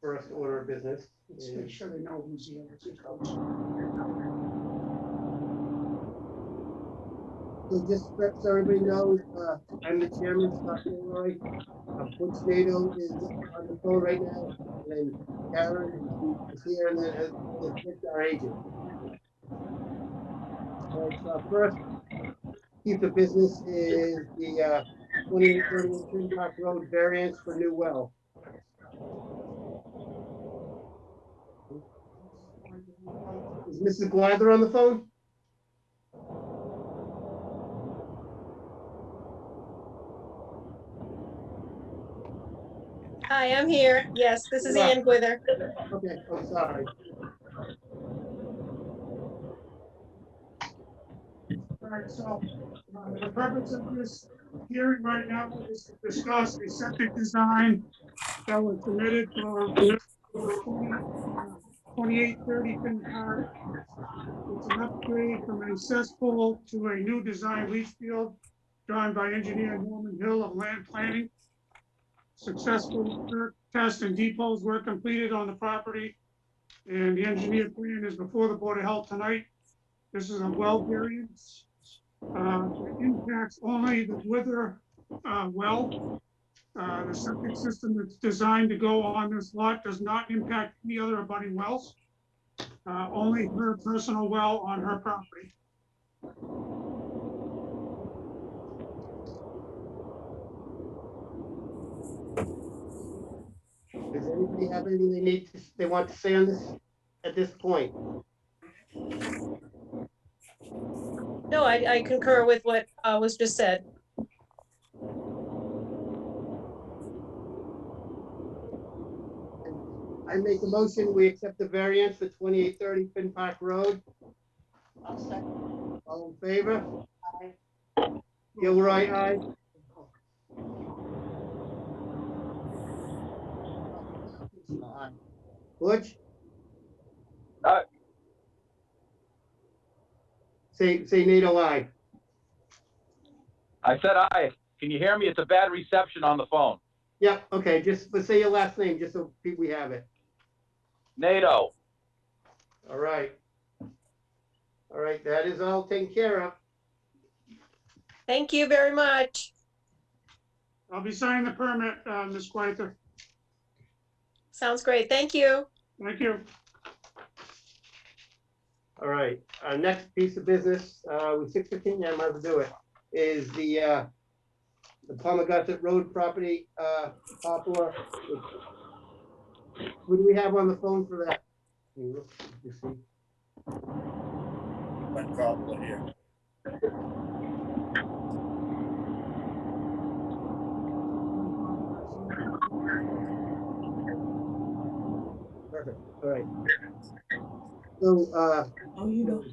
first order of business. Let's make sure they know who's the other two coach. So just so everybody knows, I'm the chairman, Scott Roy. Butch Nato is on the phone right now, and Karen is here, and then it's our agent. All right, so our first piece of business is the 2831 Twin Park Road variance for new well. Is Mrs. Glyther on the phone? Hi, I'm here. Yes, this is Ann Gwither. Okay, I'm sorry. All right, so the purpose of this hearing right now is to discuss a septic design that was submitted for 2830 Finn Park. It's an upgrade from a cesspool to a new design leach field drawn by engineer Norman Hill of Land Planning. Successful test and depots were completed on the property, and the engineer plan is before the Board of Health tonight. This is a well variance. It impacts only the Wither well. The septic system that's designed to go on this lot does not impact any other abutting wells. Only her personal well on her property. Does anybody have anything they want to say on this at this point? No, I concur with what was just said. I make a motion, we accept the variance for 2830 Finn Park Road. I'll second. All in favor? Aye. Gilroy, aye. Butch? Aye. Say Nato, aye. I said aye. Can you hear me? It's a bad reception on the phone. Yep, okay, let's say your last name, just so we have it. NATO. All right. All right, that is all taken care of. Thank you very much. I'll be signing the permit, Ms. Glyther. Sounds great. Thank you. Thank you. All right, our next piece of business, with 6:15, yeah, I might as well do it, is the Pommogussett Road property, Poplar. Who do we have on the phone for that? Can you look, you see? One problem here. Perfect, all right. So, Oh, you know.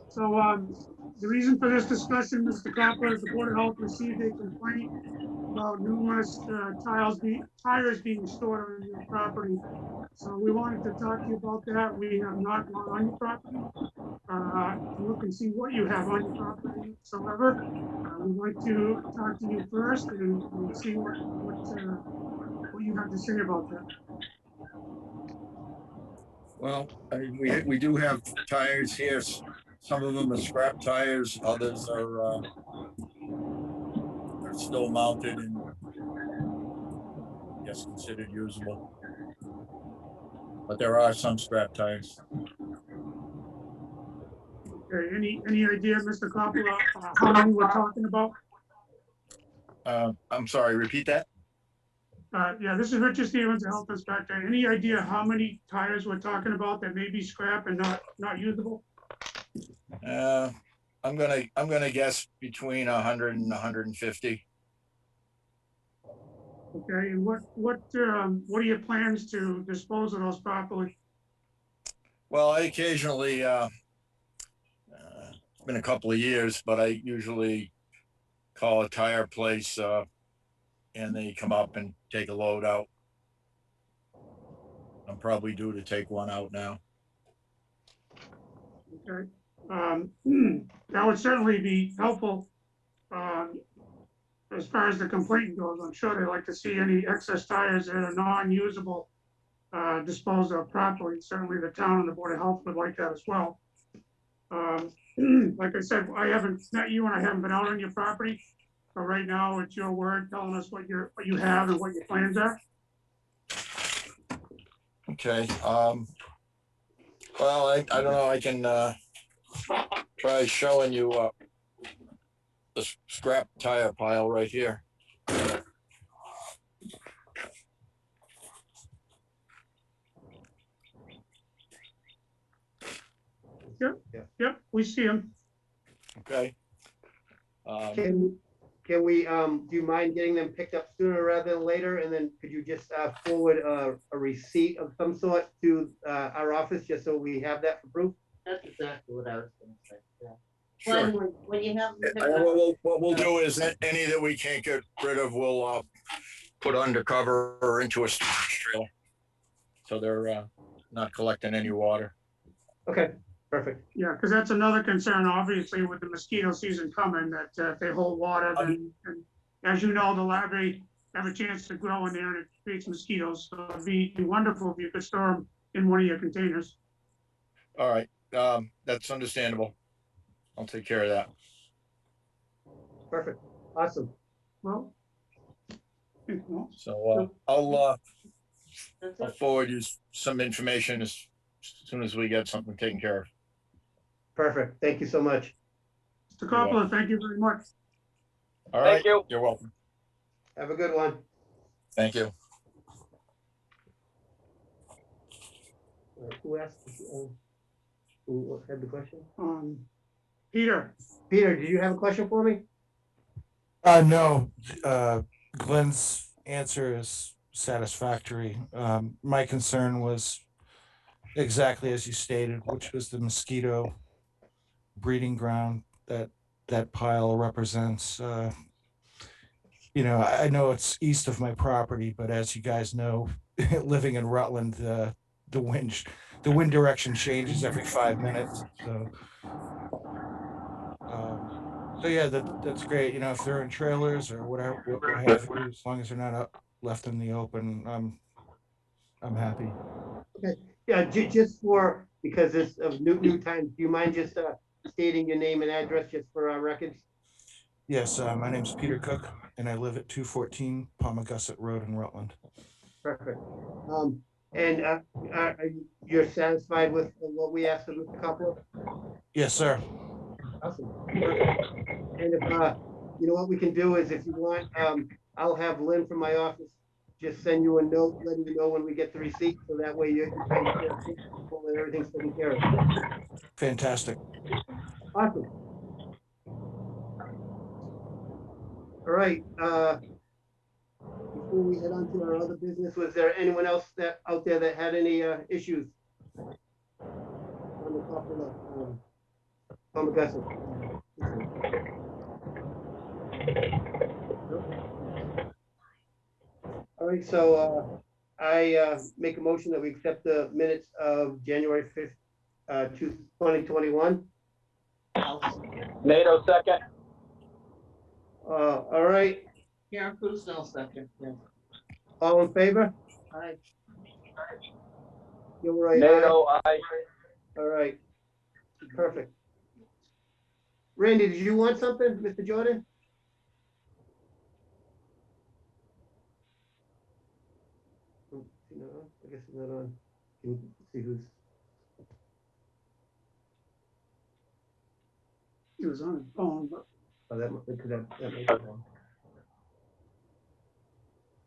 So the reason for this discussion, Mr. Copper, is the Board of Health received a complaint about numerous tires being stored on your property. So we wanted to talk to you about that. We have not gone on your property. Look and see what you have on your property whatsoever. We'd like to talk to you first and see what you have to say about that. Well, we do have tires here. Some of them are scrap tires, others are still mounted and yes, considered usable. But there are some scrap tires. Okay, any idea, Mr. Coppola, how many we're talking about? I'm sorry, repeat that? Yeah, this is Richard Stevens, the health inspector. Any idea how many tires we're talking about that may be scrap and not usable? I'm gonna guess between 100 and 150. Okay, and what are your plans to dispose of those properly? Well, I occasionally, it's been a couple of years, but I usually call a tire place and they come up and take a load out. I'm probably due to take one out now. Okay, that would certainly be helpful. as far as the complaint goes, I'm sure they like to see any excess tires that are non-usable disposed of properly. Certainly the town and the Board of Health would like that as well. Like I said, I haven't met you and I haven't been out on your property. So right now it's your word telling us what you have and what your plans are. Okay, well, I don't know, I can, try showing you, the scrap tire pile right here. Yep, we see them. Okay. Can we, do you mind getting them picked up sooner rather than later? And then could you just forward a receipt of some sort to our office, just so we have that for proof? That's exactly what I was gonna say, yeah. Sure. Glenn, when you have. them picked And up- what we'll do is that any that we can't get rid of, we'll put undercover or into a storage trailer. So they're not collecting any water. Okay, perfect. Yeah, because that's another concern, obviously, with the mosquito season coming, that if they hold water, then, and as you know, the larvae have a chance to grow in there and it creates mosquitoes. So it'd be wonderful if you could store them in one of your containers. All right, that's understandable. I'll take care of that. Perfect. Awesome. Well, So I'll That's I'll it. forward you some information as soon as we get something taken care of. Perfect. Thank you so much. Mr. Coppola, thank you very much. All right, Thank you. you're welcome. Have a good one. Thank you. Who asked? Who had the question? Peter, Peter, did you have a question for me? No, Glenn's answer is satisfactory. My concern was exactly as you stated, which was the mosquito breeding ground that pile represents. You know, I know it's east of my property, but as you guys know, living in Rutland, the wind direction changes every 5 minutes. So yeah, that's great. You know, if they're in trailers or whatever, what have you, as long as they're not left in the open, I'm happy. Yeah, just for, because it's of new time, do you mind just stating your name and address just for our records? Yes, my name's Peter Cook, and I live at 214 Pommogussett Road in Rutland. Perfect. And you're satisfied with what we asked of Mr. Coppola? Yes, sir. Awesome. And if, you know what we can do is, if you want, I'll have Lynn from my office just send you a note, letting you know when we get the receipt, so that way you kind of feel comfortable that everything's taken care of. Fantastic. Awesome. All right, before we head on to our other business, was there anyone else that out there that had any issues on the Coppola, Pommogussett? All right, so I make a motion that we accept the minutes of January 5th, 2021. NATO second. All right, Karen Cruz, no second, yeah. all in favor? Aye. You're right. NATO, aye. All right, perfect. Randy, did you want something, Mr. Jordan? No, I guess it's not on. Can you see who's? he was on his phone, but Oh, that might be on.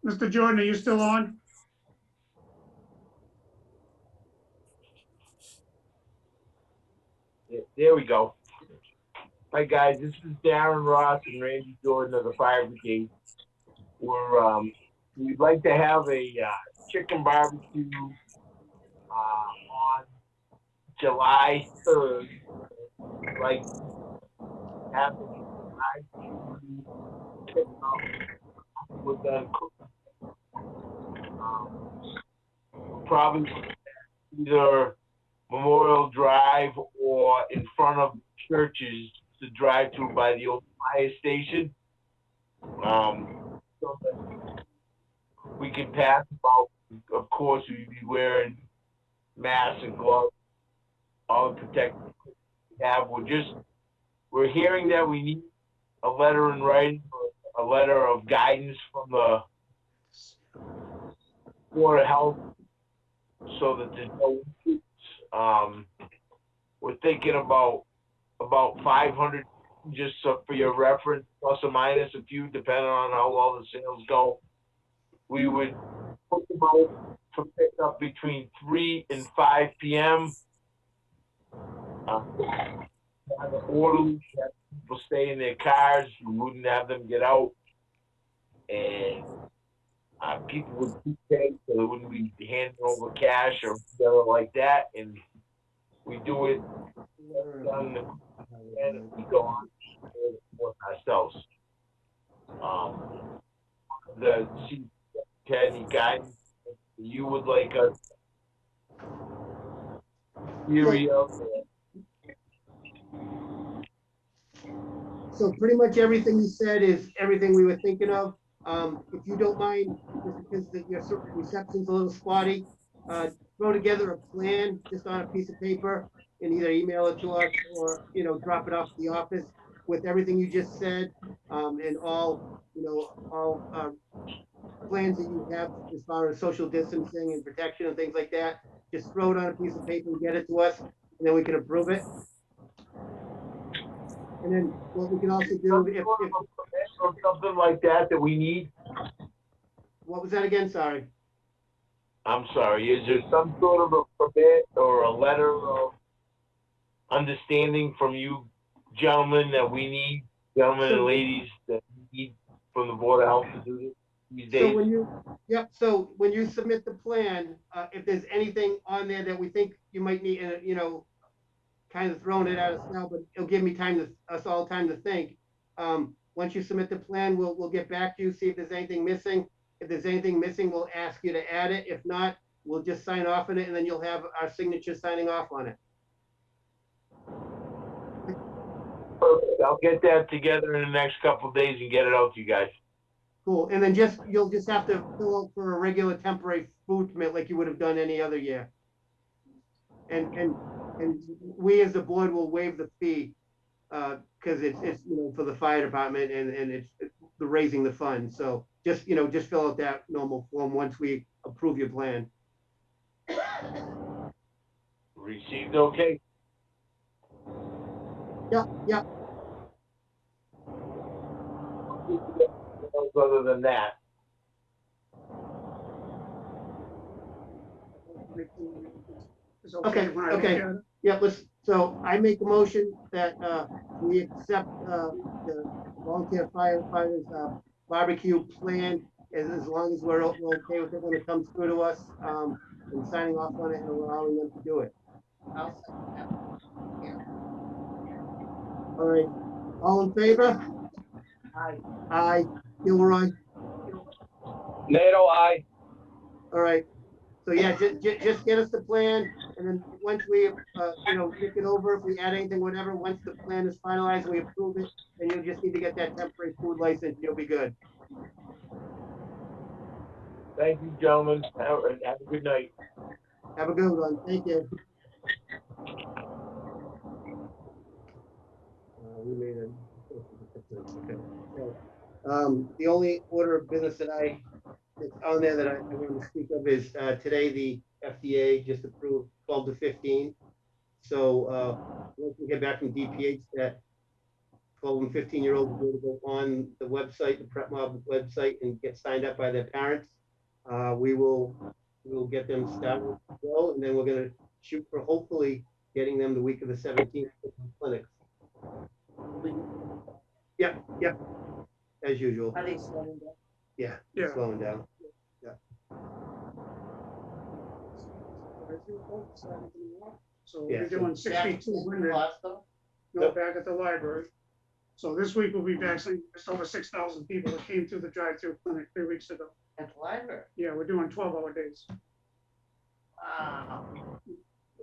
Mr. Jordan, are you still on? Yeah, there we go. Hi guys, this is Darren Ross and Randy Jordan of the Fire Brigade. We'd like to have a chicken barbecue on July 3rd. Like have with the probably either Memorial Drive or in front of churches to drive to by the old fire station. So that we can pass about, of course, we'd be wearing masks and gloves, all the protection we have. We're hearing that we need a letter in writing, or a letter of guidance from the Board of Health, so that there's no issues. We're thinking about 500, just so for your reference, plus or minus a few, depending on how well the sales go. We would put them out for pickup between 3 and 5 p.m. Have an orderly, have people stay in their cars. We wouldn't have them get out, and people would be paid, so they wouldn't be handing over cash or whatever like that. And we do it done, and we go on with ourselves. The chief had any guidance you would like a theory of? So pretty much everything you said is everything we were thinking of. If you don't mind, just because your reception's a little spotty, throw together a plan just on a piece of paper and either email it to us or, drop it off at the office with everything you just said, and all plans that you have as far as social distancing and protection and things like that. Just throw it on a piece of paper and get it to us, and then we can approve it. And then what we can also do, if or something like that we need. what was that again? Sorry. I'm sorry. Is there some sort of a permit or a letter of understanding from you gentlemen that we need, gentlemen and ladies, that we need from the Board of Health to do this these days? So when you submit the plan, if there's anything on there that we think you might need, kind of throwing it at us now, but it'll give us all time to think. Once you submit the plan, we'll get back to you, see if there's anything missing. If there's anything missing, we'll ask you to add it. If not, we'll just sign off on it, and then you'll have our signature signing off on it. Perfect. I'll get that together in the next couple of days and get it out to you guys. Cool. And then you'll just have to fill out for a regular temporary food permit like you would have done any other year. And we as the board will waive the fee, because it's for the fire department and it's the raising the fund. So just fill out that normal form once we approve your plan. Received okay. Yep. Other than that. It's Okay. when I look at it. Yeah, so I make a motion that we accept the volunteer firefighters barbecue plan as long as we're okay with it when it comes through to us, and signing off on it and allowing them to do it. I'll second that. All right, all in favor? Aye. Gilroy? NATO, aye. All right. So yeah, just get us the plan, and then once we, kick it over, if we add anything, whatever, once the plan is finalized, we approve it, then you'll just need to get that temporary food license, you'll be good. Thank you, gentlemen. Have a good night. Have a good one. Thank you. We made it. Okay. So, the only order of business that's on there that I want to speak of is today the FDA just approved 12 to 15. So once we get back from DPH that 12 and 15-year-olds will be able to go on the website, the Prep Mob website, and get signed up by their parents. We will get them started to go, and then we're going to shoot for hopefully getting them the week of the 17th clinics. Yep. As usual. Are they slowing down? Yeah. Yeah. Slowing down. So Yeah, we're so doing Back 6,200, in the hospital? back at the library. So this week we'll be vaccinating just over 6,000 people that came through the drive-through clinic 3 weeks ago. At the library? Yeah, we're doing 12-hour days. Wow.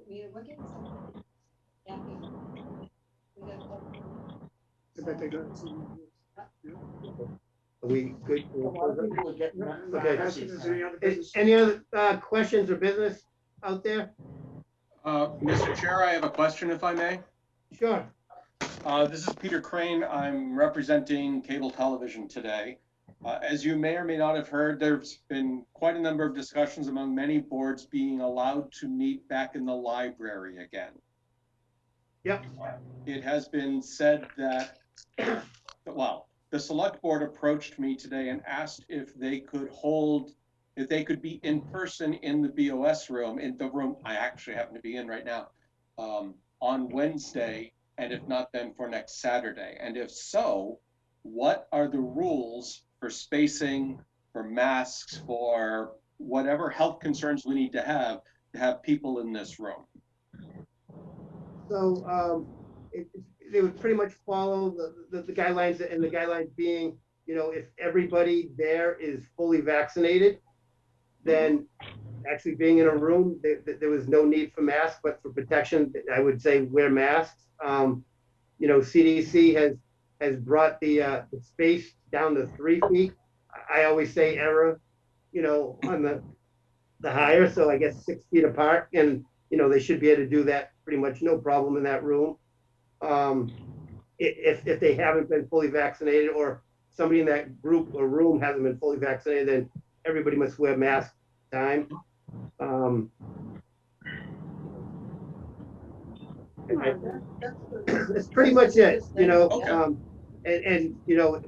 We look at something. Yeah. We got I bet they got some. Are we good? A lot of people are getting. Okay. Ask if there's any other business. Any other questions or business out there? Mr. Chair, I have a question if I may. Sure. This is Peter Crane. I'm representing cable television today. As you may or may not have heard, there's been quite a number of discussions among many boards being allowed to meet back in the library again. Yep. It has been said that, well, the select board approached me today and asked if they could be in person in the BOS room, in the room I actually happen to be in right now, on Wednesday, and if not, then for next Saturday. And if so, what are the rules for spacing, for masks, for whatever health concerns we need to have people in this room? So they would pretty much follow the guidelines, and the guidelines being, if everybody there is fully vaccinated, then actually being in a room, there was no need for masks, but for protection, I would say wear masks. CDC has brought the space down to 3 feet. I always say error, on the higher, so I guess 6 feet apart, and they should be able to do that pretty much no problem in that room. If they haven't been fully vaccinated, or somebody in that group or room hasn't been fully vaccinated, then everybody must wear masks time. That's pretty much it, Okay.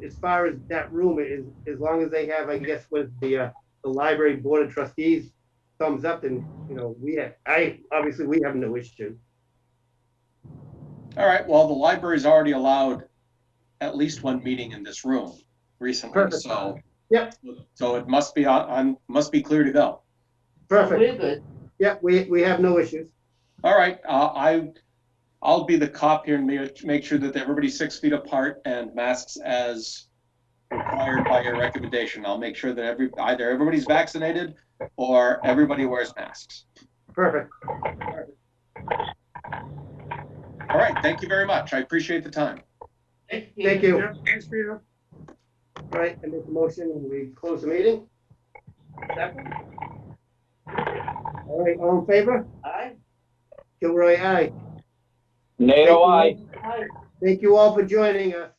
as far as that room is, as long as they have, I guess, with the library board of trustees thumbs up, then, we have no issue. All right, well, the library's already allowed at least one meeting in this room recently, Perfect. so. Yep. So it must be clear to go. Perfect. We're good. Yep, we have no issues. All right, I'll be the cop here and make sure that everybody's 6 feet apart and masks as required by your recommendation. I'll make sure that either everybody's vaccinated or everybody wears masks. Perfect. All right, thank you very much. I appreciate the time. Thank Thank you. Yeah, thanks, Peter. All right, I make a motion, and we close the meeting. Second. All right, all in favor? Aye. Kilroy, aye. NATO, I. Aye. Thank you all for joining us.